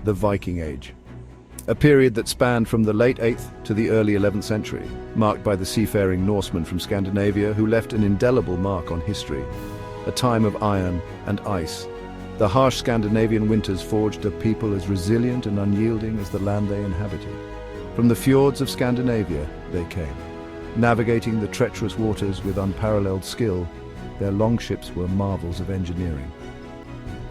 the Viking Age. A period that spanned from the late 8th to the early 11th century, marked by the seafaring Norsemen from Scandinavia who left an indelible mark on history. A time of iron and ice. The harsh Scandinavian winters forged a people as resilient and unyielding as the land they inhabited. From the fjords of Scandinavia, they came. Navigating the treacherous waters with unparalleled skill, their longships were marvels of engineering.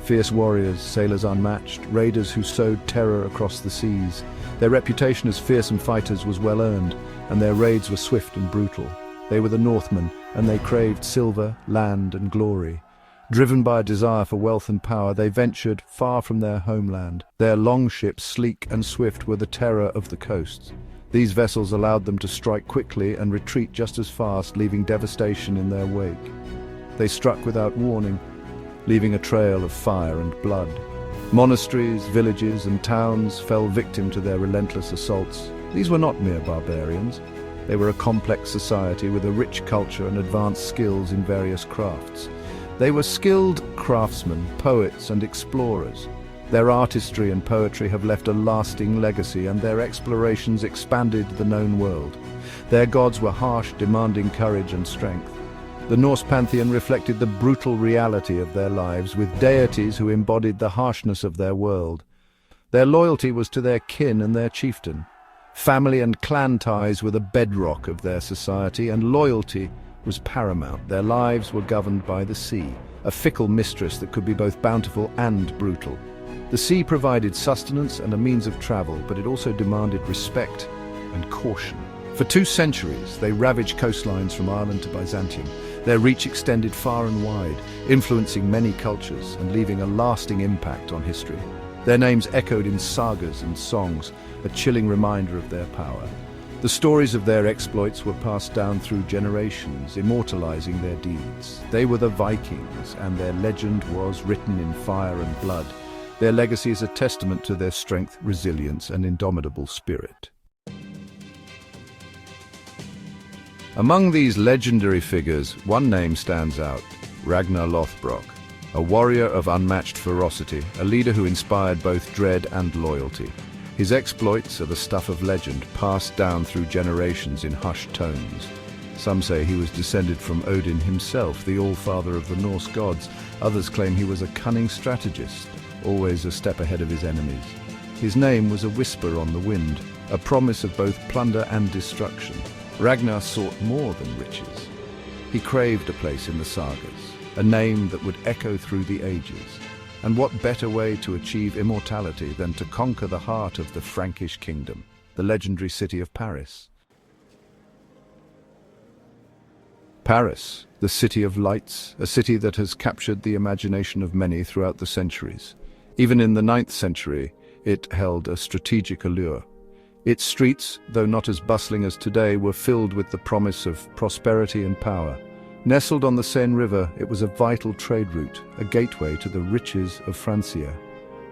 Fierce warriors, sailors unmatched, raiders who sowed terror across the seas. Their reputation as fearsome fighters was well earned, and their raids were swift and brutal. They were the Northmen, and they craved silver, land, and glory. Driven by a desire for wealth and power, they ventured far from their homeland. Their longships, sleek and swift, were the terror of the coasts. These vessels allowed them to strike quickly and retreat just as fast, leaving devastation in their wake. They struck without warning, leaving a trail of fire and blood. Monasteries, villages, and towns fell victim to their relentless assaults. These were not mere barbarians. They were a complex society with a rich culture and advanced skills in various crafts. They were skilled craftsmen, poets, and explorers. Their artistry and poetry have left a lasting legacy, and their explorations expanded the known world. Their gods were harsh, demanding courage and strength. The Norse pantheon reflected the brutal reality of their lives, with deities who embodied the harshness of their world. Their loyalty was to their kin and their chieftain. Family and clan ties were the bedrock of their society, and loyalty was paramount. Their lives were governed by the sea, a fickle mistress that could be both bountiful and brutal. The sea provided sustenance and a means of travel, but it also demanded respect and caution. For 2 centuries, they ravaged coastlines from Ireland to Byzantium. Their reach extended far and wide, influencing many cultures and leaving a lasting impact on history. Their names echoed in sagas and songs, a chilling reminder of their power. The stories of their exploits were passed down through generations, immortalizing their deeds. They were the Vikings, and their legend was written in fire and blood. Their legacy is a testament to their strength, resilience, and indomitable spirit. Among these legendary figures, one name stands out: Ragnar Lothbrok, a warrior of unmatched ferocity, a leader who inspired both dread and loyalty. His exploits are the stuff of legend, passed down through generations in hushed tones. Some say he was descended from Odin himself, the all-father of the Norse gods. Others claim he was a cunning strategist, always a step ahead of his enemies. His name was a whisper on the wind, a promise of both plunder and destruction. Ragnar sought more than riches. He craved a place in the sagas, a name that would echo through the ages. And what better way to achieve immortality than to conquer the heart of the Frankish kingdom, the legendary city of Paris? Paris, the city of lights, a city that has captured the imagination of many throughout the centuries. Even in the 9th century, it held a strategic allure. Its streets, though not as bustling as today, were filled with the promise of prosperity and power. Nestled on the Seine River, it was a vital trade route, a gateway to the riches of Francia.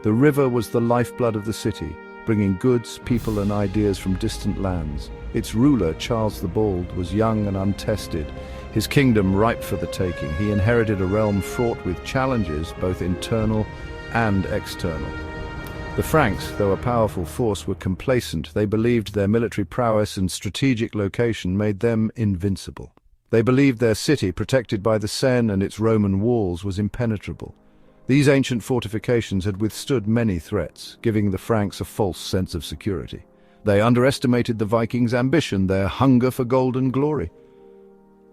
The river was the lifeblood of the city, bringing goods, people, and ideas from distant lands. Its ruler, Charles the Bald, was young and untested, his kingdom ripe for the taking. He inherited a realm fraught with challenges, both internal and external. The Franks, though a powerful force, were complacent. They believed their military prowess and strategic location made them invincible. They believed their city, protected by the Seine and its Roman walls, was impenetrable. These ancient fortifications had withstood many threats, giving the Franks a false sense of security. They underestimated the Vikings' ambition, their hunger for gold and glory.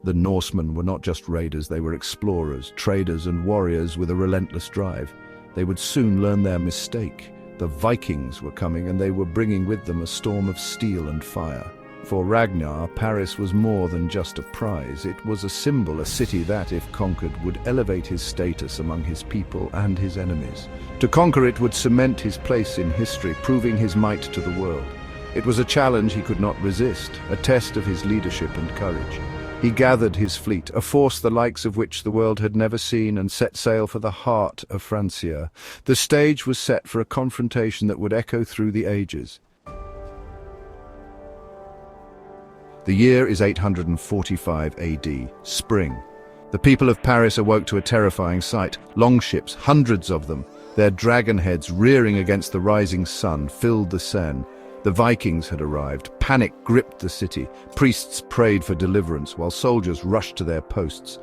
The Norsemen were not just raiders, they were explorers, traders, and warriors with a relentless drive. They would soon learn their mistake. The Vikings were coming, and they were bringing with them a storm of steel and fire. For Ragnar, Paris was more than just a prize. It was a symbol, a city that, if conquered, would elevate his status among his people and his enemies. To conquer it would cement his place in history, proving his might to the world. It was a challenge he could not resist, a test of his leadership and courage. He gathered his fleet, a force the likes of which the world had never seen, and set sail for the heart of Francia. The stage was set for a confrontation that would echo through the ages. The year is 845 AD, spring. The people of Paris awoke to a terrifying sight. Longships, hundreds of them, Their dragon heads rearing against the rising sun filled the Seine. The Vikings had arrived. Panic gripped the city. Priests prayed for deliverance while soldiers rushed to their posts.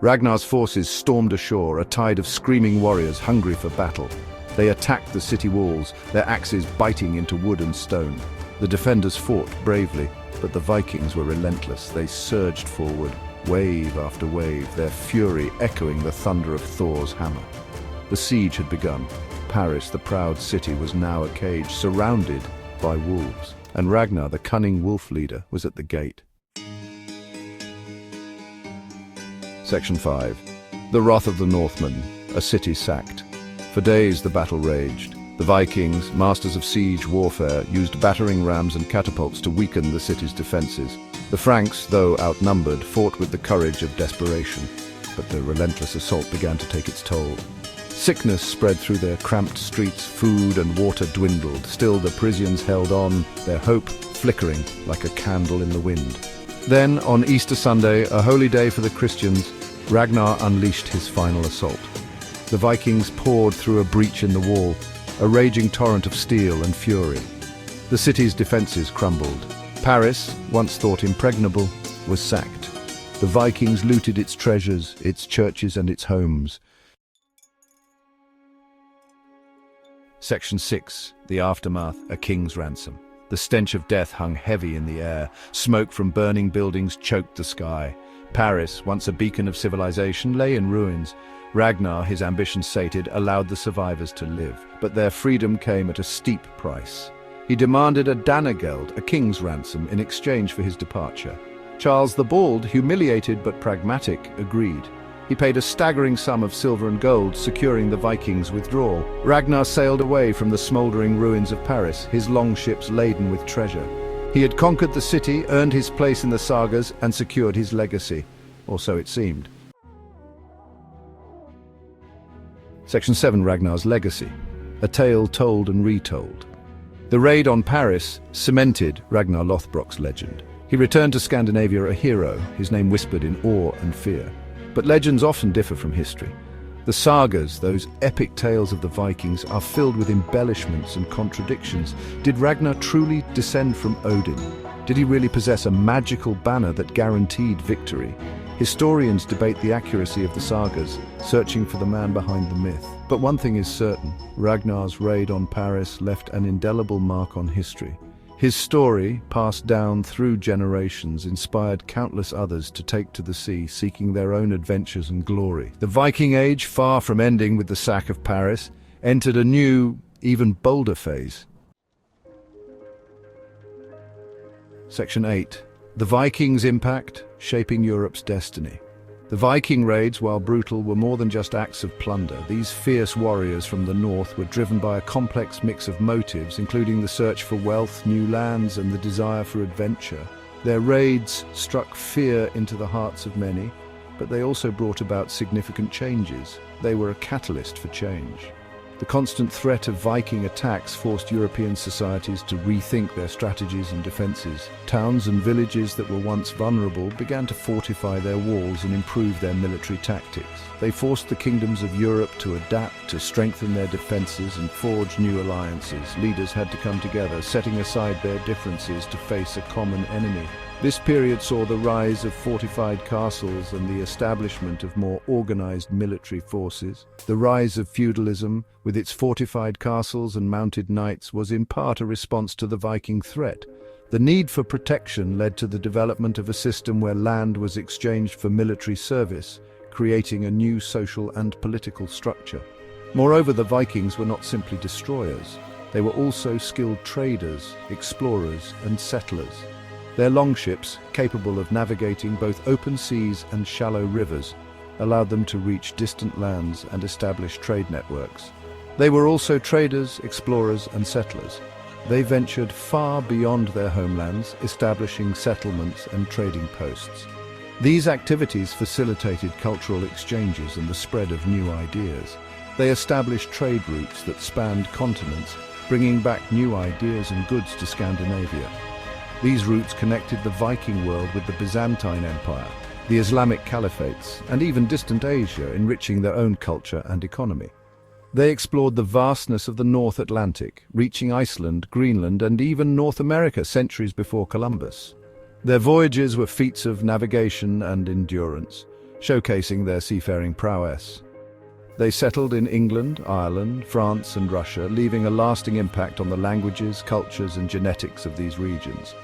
Ragnar's forces stormed ashore, a tide of screaming warriors hungry for battle. They attacked the city walls, their axes biting into wood and stone. The defenders fought bravely, but the Vikings were relentless. They surged forward, wave after wave, their fury echoing the thunder of Thor's hammer. The siege had begun. Paris, the proud city, was now a cage, surrounded by wolves. And Ragnar, the cunning wolf leader, was at the gate. Section 5. The wrath of the Northmen, a city sacked. For days the battle raged. The Vikings, masters of siege warfare, used battering rams and catapults to weaken the city's defenses. The Franks, though outnumbered, fought with the courage of desperation. But the relentless assault began to take its toll. Sickness spread through their cramped streets, food and water dwindled. Still the Parisians held on, their hope flickering like a candle in the wind. Then, on Easter Sunday, a holy day for the Christians, Ragnar unleashed his final assault. The Vikings poured through a breach in the wall, a raging torrent of steel and fury. The city's defenses crumbled. Paris, once thought impregnable, was sacked. The Vikings looted its treasures, its churches and its homes. Section 6. The aftermath, a king's ransom. The stench of death hung heavy in the air. Smoke from burning buildings choked the sky. Paris, once a beacon of civilization, lay in ruins. Ragnar, his ambition sated, allowed the survivors to live, but their freedom came at a steep price. He demanded a danageld, a king's ransom, in exchange for his departure. Charles the Bald, humiliated but pragmatic, agreed. He paid a staggering sum of silver and gold, securing the Vikings' withdrawal. Ragnar sailed away from the smouldering ruins of Paris, his longships laden with treasure. He had conquered the city, earned his place in the sagas, and secured his legacy. Or so it seemed. Section 7. Ragnar's legacy. A tale told and retold. The raid on Paris cemented Ragnar Lothbrok's legend. He returned to Scandinavia a hero, his name whispered in awe and fear. But legends often differ from history. The sagas, those epic tales of the Vikings, are filled with embellishments and contradictions. Did Ragnar truly descend from Odin? Did he really possess a magical banner that guaranteed victory? Historians debate the accuracy of the sagas, searching for the man behind the myth. But one thing is certain: Ragnar's raid on Paris left an indelible mark on history. His story, passed down through generations, inspired countless others to take to the sea, seeking their own adventures and glory. The Viking Age, far from ending with the sack of Paris, entered a new, even bolder phase. Section 8. The Vikings' impact, shaping Europe's destiny. The Viking raids, while brutal, were more than just acts of plunder. These fierce warriors from the north were driven by a complex mix of motives, including the search for wealth, new lands, and the desire for adventure. Their raids struck fear into the hearts of many, but they also brought about significant changes. They were a catalyst for change. The constant threat of Viking attacks forced European societies to rethink their strategies and defenses. Towns and villages that were once vulnerable began to fortify their walls and improve their military tactics. They forced the kingdoms of Europe to adapt, to strengthen their defenses and forge new alliances. Leaders had to come together, setting aside their differences to face a common enemy. This period saw the rise of fortified castles and the establishment of more organized military forces. The rise of feudalism, with its fortified castles and mounted knights, was in part a response to the Viking threat. The need for protection led to the development of a system where land was exchanged for military service, creating a new social and political structure. Moreover, the Vikings were not simply destroyers. They were also skilled traders, explorers, and settlers. Their longships, capable of navigating both open seas and shallow rivers, allowed them to reach distant lands and establish trade networks. They were also traders, explorers, and settlers. They ventured far beyond their homelands, establishing settlements and trading posts. These activities facilitated cultural exchanges and the spread of new ideas. They established trade routes that spanned continents, bringing back new ideas and goods to Scandinavia. These routes connected the Viking world with the Byzantine Empire, the Islamic caliphates, and even distant Asia, enriching their own culture and economy. They explored the vastness of the North Atlantic, reaching Iceland, Greenland, and even North America centuries before Columbus. Their voyages were feats of navigation and endurance, showcasing their seafaring prowess. They settled in England, Ireland, France, and Russia, leaving a lasting impact on the languages, cultures, and genetics of these regions.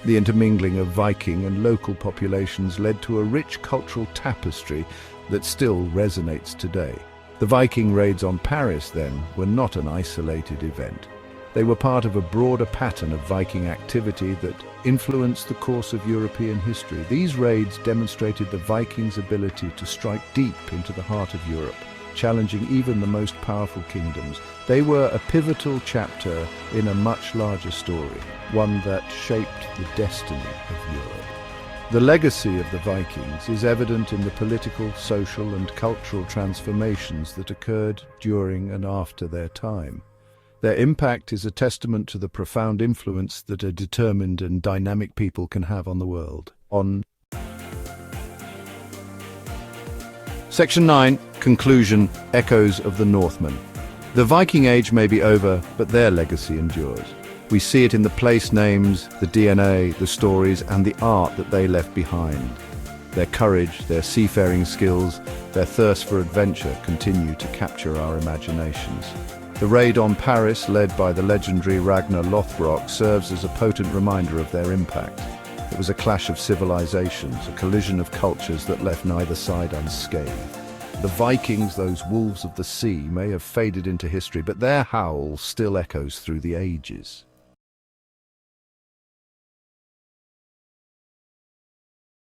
The intermingling of Viking and local populations led to a rich cultural tapestry that still resonates today. The Viking raids on Paris, then, were not an isolated event. They were part of a broader pattern of Viking activity that influenced the course of European history. These raids demonstrated the Vikings' ability to strike deep into the heart of Europe, challenging even the most powerful kingdoms. They were a pivotal chapter in a much larger story, one that shaped the destiny of Europe. The legacy of the Vikings is evident in the political, social, and cultural transformations that occurred during and after their time. Their impact is a testament to the profound influence that a determined and dynamic people can have on the world. Section 9. Conclusion. Echoes of the Northmen. The Viking Age may be over, but their legacy endures. We see it in the place names, the DNA, the stories, and the art that they left behind. Their courage, their seafaring skills, their thirst for adventure continue to capture our imaginations. The raid on Paris, led by the legendary Ragnar Lothbrok, serves as a potent reminder of their impact. It was a clash of civilizations, a collision of cultures that left neither side unscathed. The Vikings, those wolves of the sea, may have faded into history, but their howl still echoes through the ages.